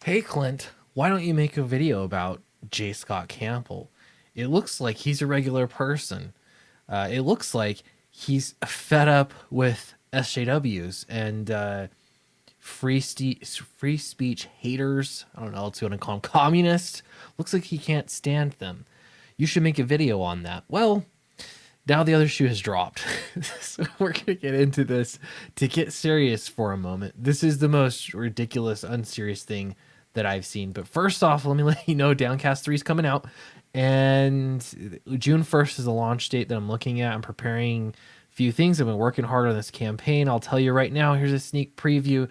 Hey Clint, why don't you make a video about J. Scott Campbell? It looks like he's a regular person. It looks like he's fed up with SJWs and free speech haters. I don't know what you want to call them, communists. Looks like he can't stand them. You should make a video on that. Well, now the other shoe has dropped. So we're going to get into this to get serious for a moment. This is the most ridiculous, unserious thing that I've seen. But first off, let me let you know Downcast 3 is coming out. And June 1st is the launch date that I'm looking at. I'm preparing a few things. I've been working hard on this campaign. I'll tell you right now, here's a sneak preview.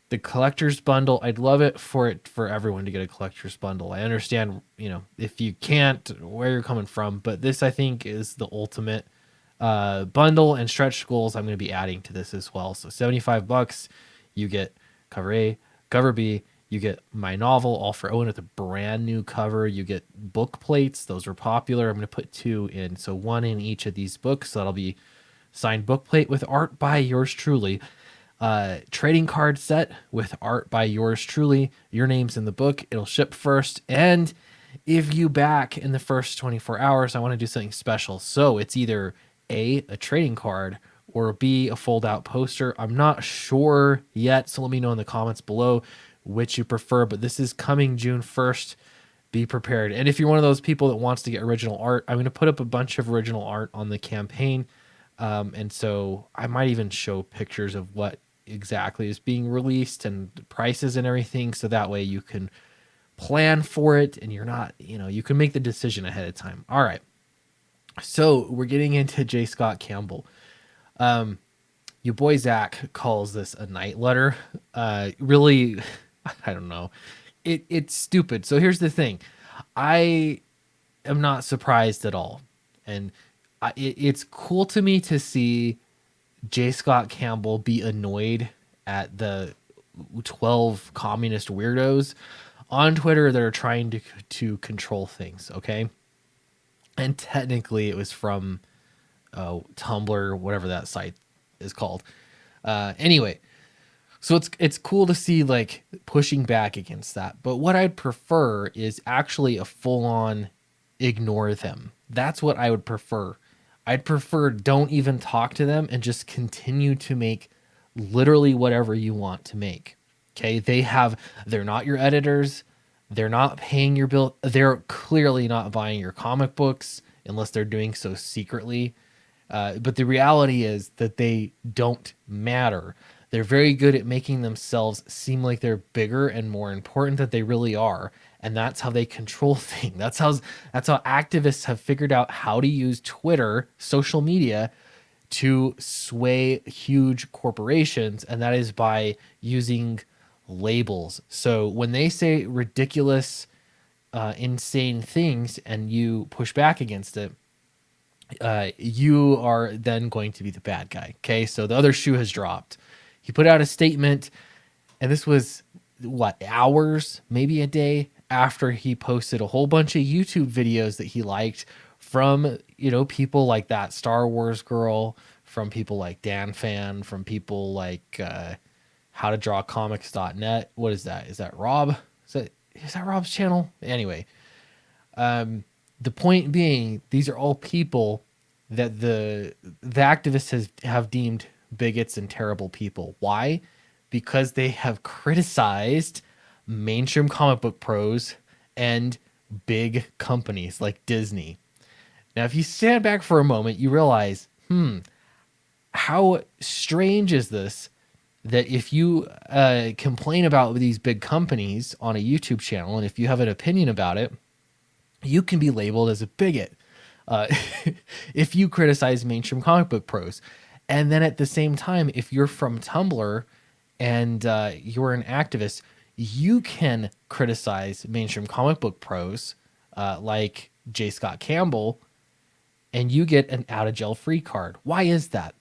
The collector's bundle, I'd love for everyone to get a collector's bundle. I understand, if you can't, where you're coming from, but this I think is the ultimate bundle, and stretch goals I'm going to be adding to this as well. So $75, you get cover A, cover B, you get my novel all for Owen with a brand new cover. You get book plates, those are popular. I'm going to put 2 in, so 1 in each of these books. So that'll be signed book plate with art by yours truly. Trading card set with art by yours truly. Your name's in the book. It'll ship first. And if you back in the first 24 hours, I want to do something special. So it's either A, a trading card, or B, a fold out poster. I'm not sure yet. So let me know in the comments below which you prefer. But this is coming June 1st. Be prepared. And if you're one of those people that wants to get original art, I'm going to put up a bunch of original art on the campaign. And so I might even show pictures of what exactly is being released and the prices and everything. So that way you can plan for it and you're not, you can make the decision ahead of time. All right. So we're getting into J. Scott Campbell. Your boy Zach calls this a night letter. Really, I don't know. It's stupid. So here's the thing. I am not surprised at all. And it's cool to me to see J. Scott Campbell be annoyed at the 12 communist weirdos on Twitter that are trying to control things, okay? And technically it was from Tumblr, whatever that site is called. Anyway, so it's cool to see like pushing back against that. But what I'd prefer is actually a full-on ignore them. That's what I would prefer. I'd prefer don't even talk to them and just continue to make literally whatever you want to make. Okay. They're not your editors. They're not paying your bill. They're clearly not buying your comic books unless they're doing so secretly. But the reality is that they don't matter. They're very good at making themselves seem like they're bigger and more important than they really are. And that's how they control things. That's how activists have figured out how to use Twitter, social media, to sway huge corporations. And that is by using labels. So when they say ridiculous, insane things and you push back against it, you are then going to be the bad guy. Okay. So the other shoe has dropped. He put out a statement, and this was hours, maybe a day after he posted a whole bunch of YouTube videos that he liked from, people like that Star Wars girl, from people like Dan Fan, from people like how to draw comics.net. What is that? Is that Rob? Is that Rob's channel? Anyway, the point being, these are all people that the activists have deemed bigots and terrible people. Why? Because they have criticized mainstream comic book pros and big companies like Disney. Now, if you stand back for a moment, you realize, how strange is this that if you complain about these big companies on a YouTube channel, and if you have an opinion about it, you can be labeled as a bigot if you criticize mainstream comic book pros. And then at the same time, if you're from Tumblr and you're an activist, you can criticize mainstream comic book pros like J. Scott Campbell, and you get an out of jail free card. Why is that?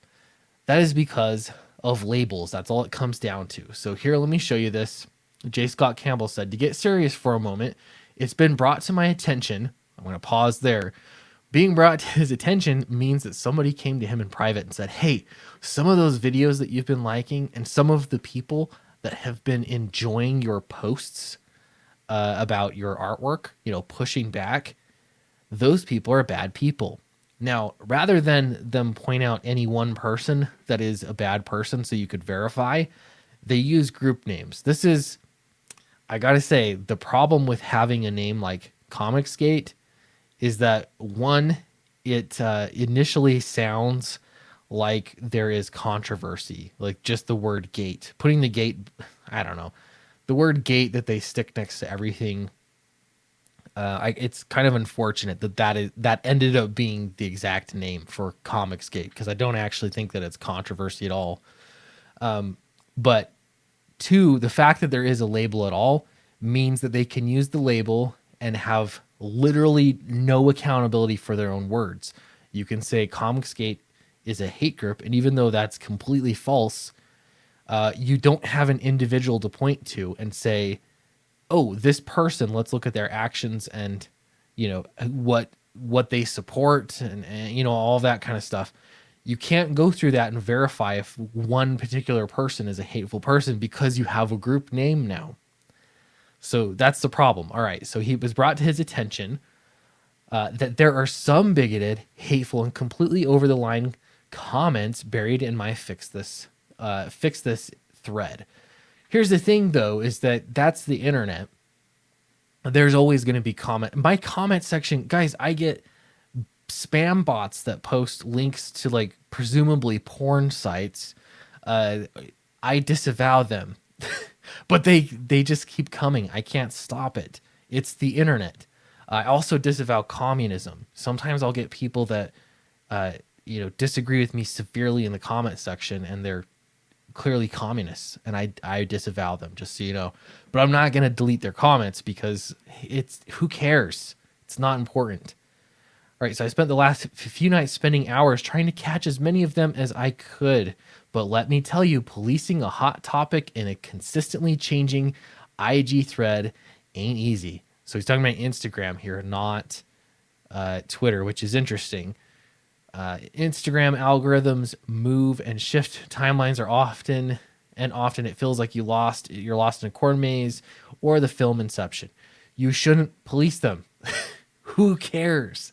That is because of labels. That's all it comes down to. So here, let me show you this. J. Scott Campbell said, to get serious for a moment, it's been brought to my attention. I'm going to pause there. Being brought to his attention means that somebody came to him in private and said, hey, some of those videos that you've been liking and some of the people that have been enjoying your posts about your artwork, pushing back, those people are bad people. Now, rather than them point out any one person that is a bad person so you could verify, they use group names. This is, I gotta say, the problem with having a name like Comicsgate is that one, it initially sounds like there is controversy, like just the word gate. Putting the gate, I don't know, the word gate that they stick next to everything. It's kind of unfortunate that ended up being the exact name for Comicsgate, because I don't actually think that it's controversy at all. But two, the fact that there is a label at all means that they can use the label and have literally no accountability for their own words. You can say Comicsgate is a hate group, and even though that's completely false, you don't have an individual to point to and say, oh, this person, let's look at their actions and, what they support and all that kind of stuff. You can't go through that and verify if one particular person is a hateful person because you have a group name now. So that's the problem. All right. So he was brought to his attention that there are some bigoted, hateful, and completely over the line comments buried in my fix this thread. Here's the thing, though, is that's the internet. There's always going to be comment. My comment section, guys, I get spam bots that post links to like presumably porn sites. I disavow them, but they just keep coming. I can't stop it. It's the internet. I also disavow communism. Sometimes I'll get people that disagree with me severely in the comment section, and they're clearly communists, and I disavow them, just so you know. But I'm not going to delete their comments because who cares? It's not important. All right, so I spent the last few nights spending hours trying to catch as many of them as I could. But let me tell you, policing a hot topic in a consistently changing IG thread ain't easy. So he's talking about Instagram here, not Twitter, which is interesting. Instagram algorithms move and shift. Timelines are often it feels like you're lost in a corn maze or the film Inception. You shouldn't police them. Who cares?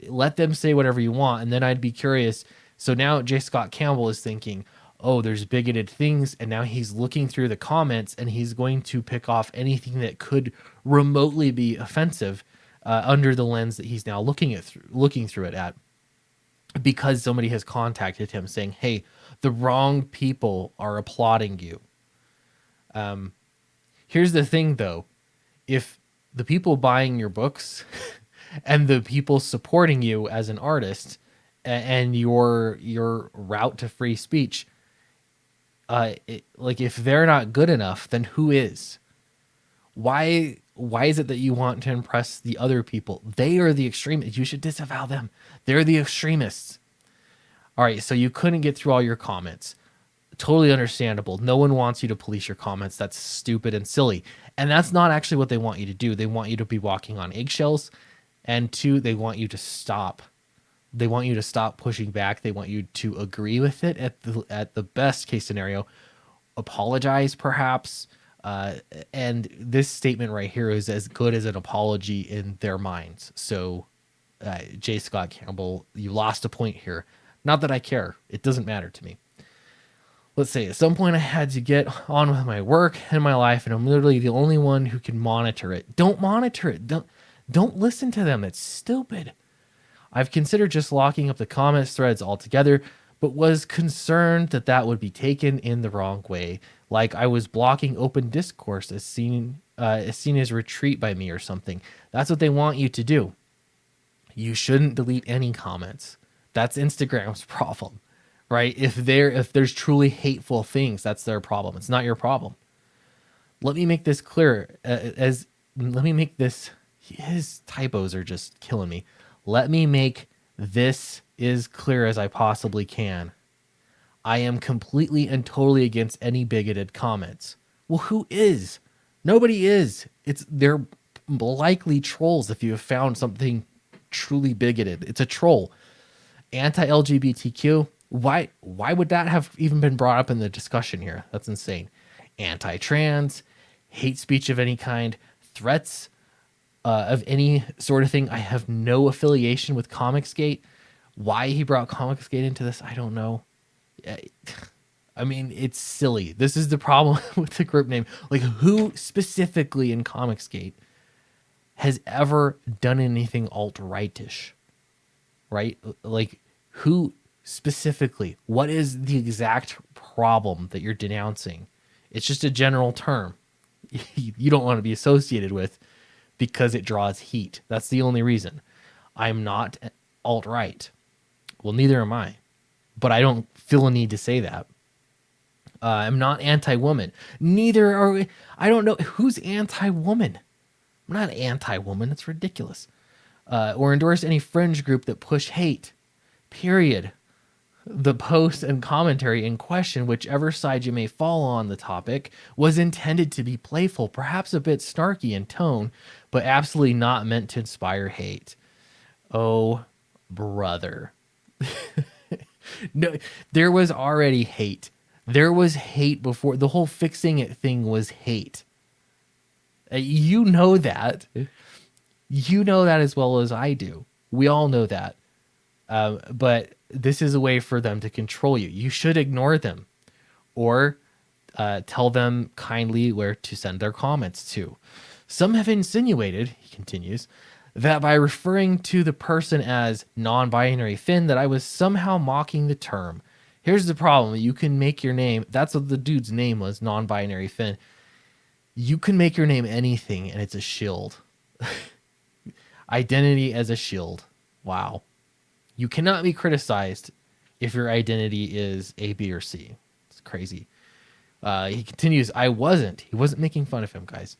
Let them say whatever you want. And then I'd be curious. So now J. Scott Campbell is thinking, oh, there's bigoted things. And now he's looking through the comments and he's going to pick off anything that could remotely be offensive under the lens that he's now looking through it at. Because somebody has contacted him saying, hey, the wrong people are applauding you. Here's the thing, though. If the people buying your books and the people supporting you as an artist and your route to free speech, if they're not good enough, then who is? Why is it that you want to impress the other people? They are the extremists. You should disavow them. They're the extremists. All right, so you couldn't get through all your comments. Totally understandable. No one wants you to police your comments. That's stupid and silly. And that's not actually what they want you to do. They want you to be walking on eggshells. And two, they want you to stop. They want you to stop pushing back. They want you to agree with it at the best case scenario. Apologize, perhaps. And this statement right here is as good as an apology in their minds. So, J. Scott Campbell, you lost a point here. Not that I care. It doesn't matter to me. Let's say at some point I had to get on with my work and my life, and I'm literally the only one who can monitor it. Don't monitor it. Don't listen to them. It's stupid. I've considered just locking up the comments threads altogether, but was concerned that would be taken in the wrong way. Like I was blocking open discourse as seen as retreat by me or something. That's what they want you to do. You shouldn't delete any comments. That's Instagram's problem, right? If there's truly hateful things, that's their problem. It's not your problem. Let me make this clear. His typos are just killing me. Let me make this as clear as I possibly can. I am completely and totally against any bigoted comments. Well, who is? Nobody is. They're likely trolls if you have found something truly bigoted. It's a troll. Anti-LGBTQ. Why would that have even been brought up in the discussion here? That's insane. Anti-trans, hate speech of any kind, threats of any sort of thing. I have no affiliation with Comicsgate. Why he brought Comicsgate into this, I don't know. I mean, it's silly. This is the problem with the group name. Like, who specifically in Comicsgate has ever done anything alt-rightish? Right? Like, who specifically? What is the exact problem that you're denouncing? It's just a general term you don't want to be associated with because it draws heat. That's the only reason. I'm not alt-right. Well, neither am I. But I don't feel a need to say that. I'm not anti-woman. Neither are we. I don't know. Who's anti-woman? I'm not anti-woman. That's ridiculous. Or endorse any fringe group that push hate. Period. The post and commentary in question, whichever side you may fall on the topic, was intended to be playful, perhaps a bit snarky in tone, but absolutely not meant to inspire hate. Oh, brother. No, there was already hate. There was hate before. The whole fixing it thing was hate. You know that. You know that as well as I do. We all know that. But this is a way for them to control you. You should ignore them or tell them kindly where to send their comments to. Some have insinuated, he continues, that by referring to the person as non-binary Finn, that I was somehow mocking the term. Here's the problem. You can make your name. That's what the dude's name was, non-binary Finn. You can make your name anything, and it's a shield. Identity as a shield. Wow. You cannot be criticized if your identity is A, B, or C. It's crazy. He continues, He wasn't making fun of him, guys.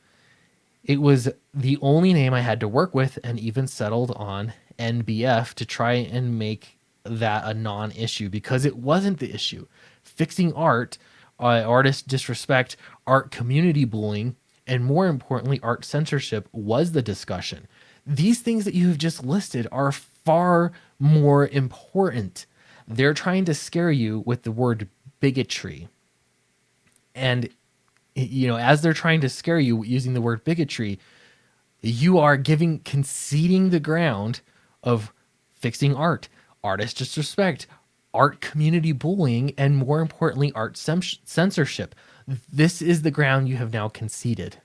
It was the only name I had to work with and even settled on NBF to try and make that a non-issue because it wasn't the issue. Fixing art, artist disrespect, art community bullying, and more importantly, art censorship was the discussion. These things that you have just listed are far more important. They're trying to scare you with the word bigotry. And, you know, as they're trying to scare you using the word bigotry, you are conceding the ground of fixing art, artist disrespect, art community bullying, and more importantly, art censorship. This is the ground you have now conceded.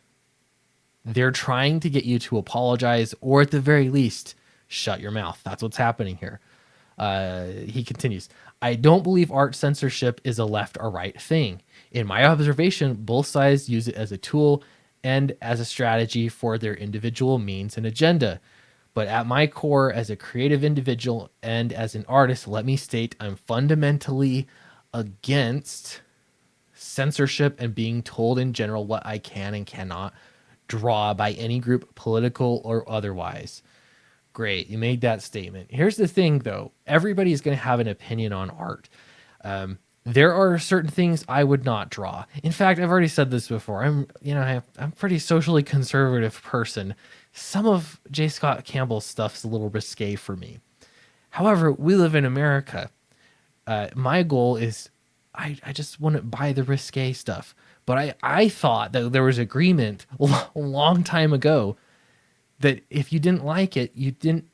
They're trying to get you to apologize or at the very least, shut your mouth. That's what's happening here. He continues, I don't believe art censorship is a left or right thing. In my observation, both sides use it as a tool and as a strategy for their individual means and agenda. But at my core, as a creative individual and as an artist, let me state I'm fundamentally against censorship and being told in general what I can and cannot draw by any group, political or otherwise. Great, you made that statement. Here's the thing, though. Everybody's going to have an opinion on art. There are certain things I would not draw. In fact, I've already said this before. I'm a pretty socially conservative person. Some of J. Scott Campbell's stuff's a little risque for me. However, we live in America. My goal is I just wouldn't buy the risque stuff. But I thought that there was agreement a long time ago that if you didn't like it, you didn't,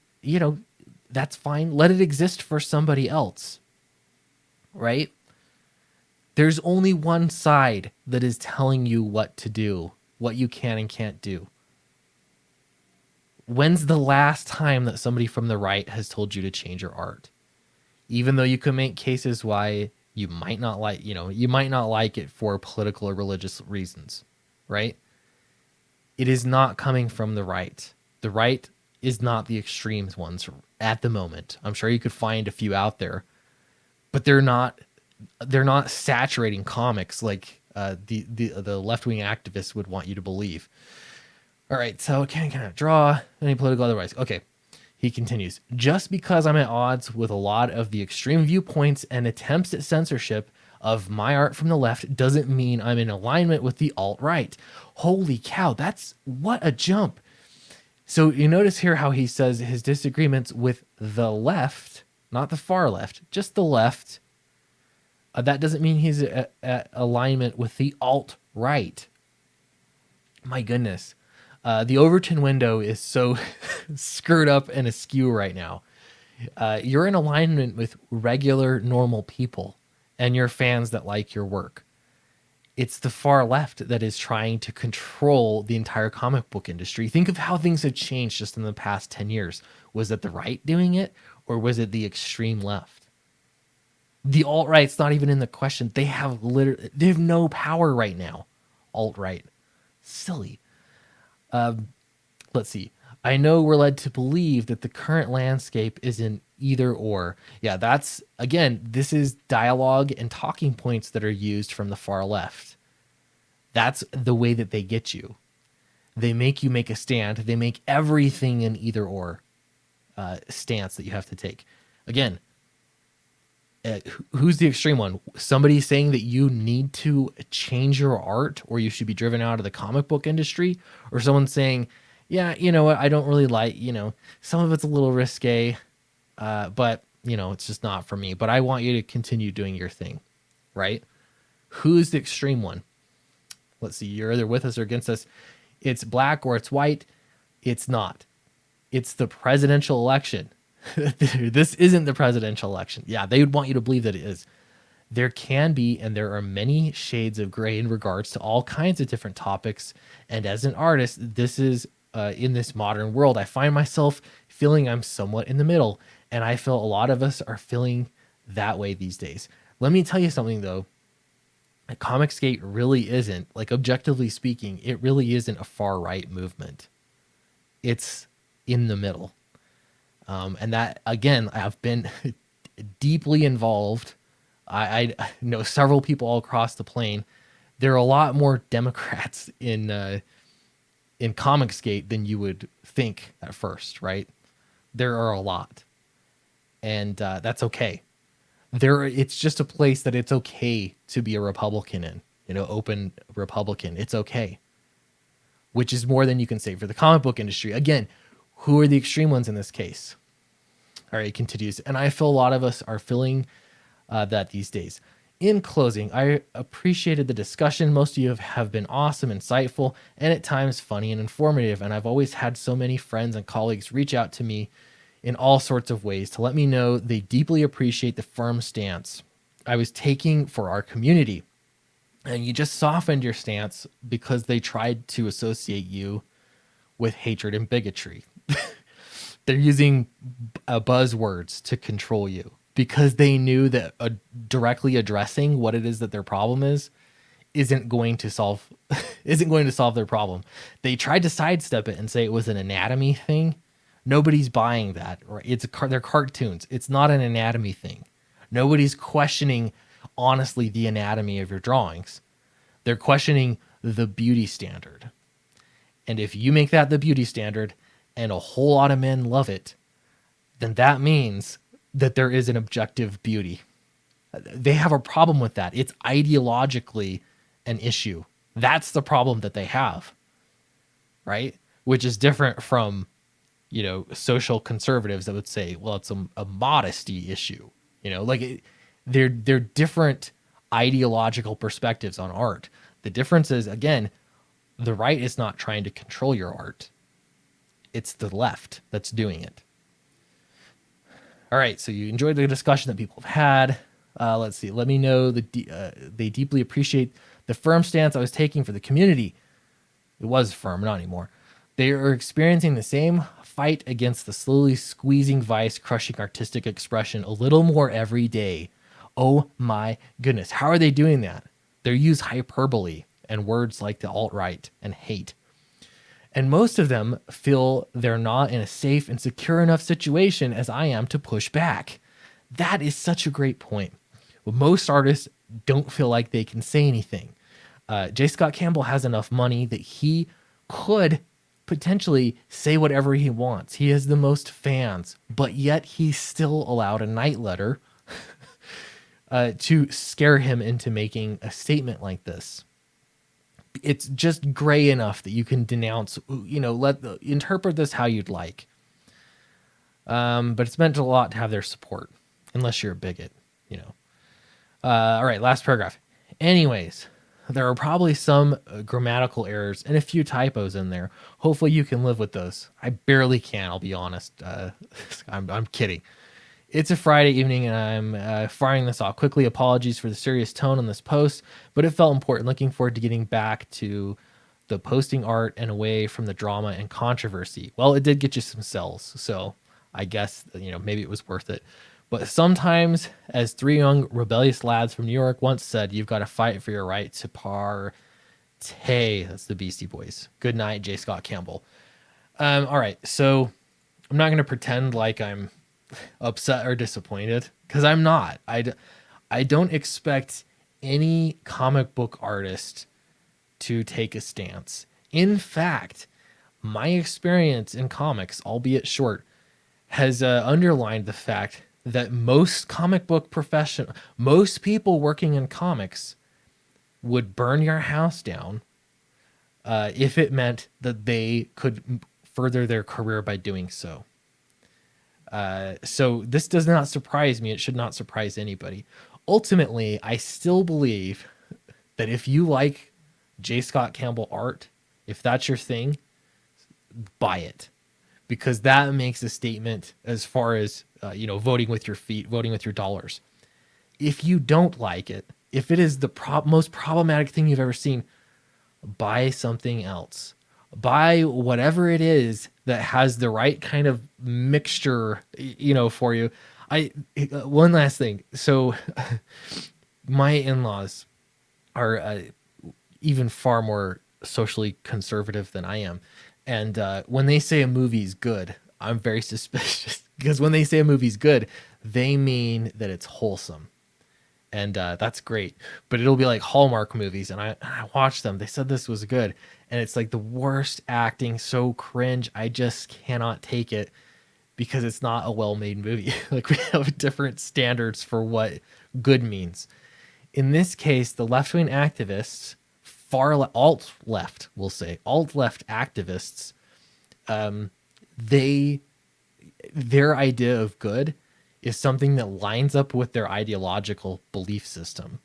that's fine. Let it exist for somebody else. Right? There's only one side that is telling you what to do, what you can and can't do. When's the last time that somebody from the right has told you to change your art? Even though you can make cases why you might not like, you might not like it for political or religious reasons, right? It is not coming from the right. The right is not the extremes ones at the moment. I'm sure you could find a few out there, but they're not saturating comics like the left-wing activists would want you to believe. All right, so can I draw any political otherwise? Okay. He continues, just because I'm at odds with a lot of the extreme viewpoints and attempts at censorship of my art from the left doesn't mean I'm in alignment with the alt-right. Holy cow, that's what a jump. So you notice here how he says his disagreements with the left, not the far left, just the left. That doesn't mean he's at alignment with the alt-right. My goodness. The Overton window is so screwed up and askew right now. You're in alignment with regular, normal people and your fans that like your work. It's the far left that is trying to control the entire comic book industry. Think of how things have changed just in the past 10 years. Was it the right doing it, or was it the extreme left? The alt-right's not even in the question. They have no power right now. Alt-right. Silly. Let's see. I know we're led to believe that the current landscape is an either or. Yeah, that's, again, this is dialogue and talking points that are used from the far left. That's the way that they get you. They make you make a stand. They make everything an either or stance that you have to take. Again, who's the extreme one? Somebody saying that you need to change your art or you should be driven out of the comic book industry, or someone saying, yeah, you know what, I don't really like, some of it's a little risque, but it's just not for me, but I want you to continue doing your thing, right? Who's the extreme one? Let's see, you're either with us or against us. It's black or it's white. It's not. It's the presidential election. This isn't the presidential election. Yeah, they would want you to believe that it is. There can be, and there are many shades of gray in regards to all kinds of different topics. And as an artist, this is in this modern world, I find myself feeling I'm somewhat in the middle. And I feel a lot of us are feeling that way these days. Let me tell you something, though. Comicsgate really isn't, like, objectively speaking, it really isn't a far right movement. It's in the middle. And that, again, I've been deeply involved. I know several people all across the plane. There are a lot more Democrats in Comicsgate than you would think at first, right? There are a lot. And that's okay. It's just a place that it's okay to be a Republican in, open Republican. It's okay. Which is more than you can say for the comic book industry. Again, who are the extreme ones in this case? All right, it continues. And I feel a lot of us are feeling that these days. In closing, I appreciated the discussion. Most of you have been awesome, insightful, and at times funny and informative. And I've always had so many friends and colleagues reach out to me in all sorts of ways to let me know they deeply appreciate the firm stance I was taking for our community. And you just softened your stance because they tried to associate you with hatred and bigotry. They're using buzzwords to control you because they knew that directly addressing what it is that their problem is isn't going to solve their problem. They tried to sidestep it and say it was an anatomy thing. Nobody's buying that. Right? They're cartoons. It's not an anatomy thing. Nobody's questioning honestly the anatomy of your drawings. They're questioning the beauty standard. And if you make that the beauty standard and a whole lot of men love it, then that means that there is an objective beauty. They have a problem with that. It's ideologically an issue. That's the problem that they have, right? Which is different from, social conservatives that would say, well, it's a modesty issue. They're different ideological perspectives on art. The difference is, again, the right is not trying to control your art. It's the left that's doing it. All right, so you enjoyed the discussion that people have had. Let's see. Let me know they deeply appreciate the firm stance I was taking for the community. It was firm, not anymore. They are experiencing the same fight against the slowly squeezing vice, crushing artistic expression a little more every day. Oh my goodness. How are they doing that? They use hyperbole and words like the alt-right and hate. And most of them feel they're not in a safe and secure enough situation as I am to push back. That is such a great point. Well, most artists don't feel like they can say anything. J. Scott Campbell has enough money that he could potentially say whatever he wants. He has the most fans, but yet he's still allowed a night letter to scare him into making a statement like this. It's just gray enough that you can denounce, interpret this how you'd like. But it's meant a lot to have their support, unless you're a bigot, All right, last paragraph. Anyways, There are probably some grammatical errors and a few typos in there. Hopefully you can live with those. I barely can, I'll be honest. I'm kidding. It's a Friday evening and I'm firing this off quickly. Apologies for the serious tone on this post, but it felt important. Looking forward to getting back to the posting art and away from the drama and controversy. Well, it did get you some sales, so I guess, maybe it was worth it. But sometimes, as three young rebellious lads from New York once said, you've got to fight for your right to partay. That's the Beastie Boys. Good night, J. Scott Campbell. All right, so I'm not going to pretend like I'm upset or disappointed, because I'm not. I don't expect any comic book artist to take a stance. In fact, my experience in comics, albeit short, has underlined the fact that most people working in comics would burn your house down if it meant that they could further their career by doing so. So this does not surprise me. It should not surprise anybody. Ultimately, I still believe that if you like J. Scott Campbell art, if that's your thing, buy it, because that makes a statement as far as voting with your feet, voting with your dollars. If you don't like it, if it is the most problematic thing you've ever seen, buy something else. Buy whatever it is that has the right kind of mixture, for you. One last thing. So my in-laws are even far more socially conservative than I am. And when they say a movie's good, I'm very suspicious, because when they say a movie's good, they mean that it's wholesome. And that's great. But it'll be like Hallmark movies, and I watched them. They said this was good, and it's like the worst acting, so cringe. I just cannot take it, because it's not a well-made movie. Like, we have different standards for what good means. In this case, the left-wing activists, alt-left, we'll say, alt-left activists, their idea of good is something that lines up with their ideological belief system.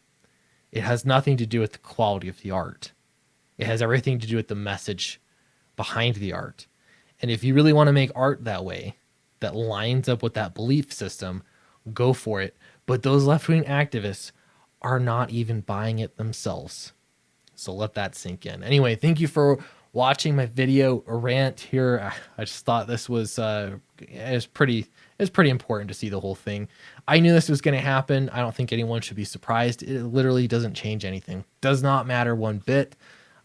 It has nothing to do with the quality of the art. It has everything to do with the message behind the art. And if you really want to make art that way, that lines up with that belief system, go for it. But those left-wing activists are not even buying it themselves. So let that sink in. Anyway, thank you for watching my video rant here. I just thought this was pretty important to see the whole thing. I knew this was going to happen. I don't think anyone should be surprised. It literally doesn't change anything. Does not matter one bit.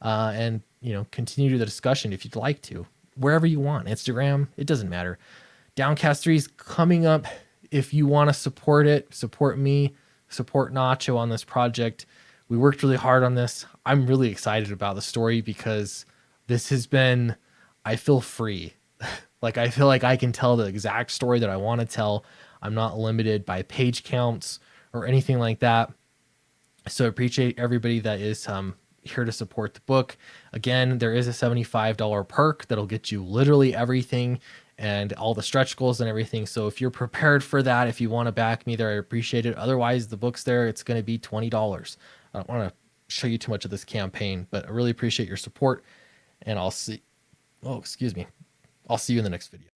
And continue the discussion if you'd like to, wherever you want. Instagram, it doesn't matter. Downcast 3 is coming up. If you want to support it, support me, support Nacho on this project. We worked really hard on this. I'm really excited about the story, because this has been, I feel free. Like, I feel like I can tell the exact story that I want to tell. I'm not limited by page counts or anything like that. So I appreciate everybody that is here to support the book. Again, there is a $75 perk that'll get you literally everything and all the stretch goals and everything. So if you're prepared for that, if you want to back me there, I appreciate it. Otherwise, the book's there. It's going to be $20. I don't want to show you too much of this campaign, but I really appreciate your support. And I'll see you in the next video.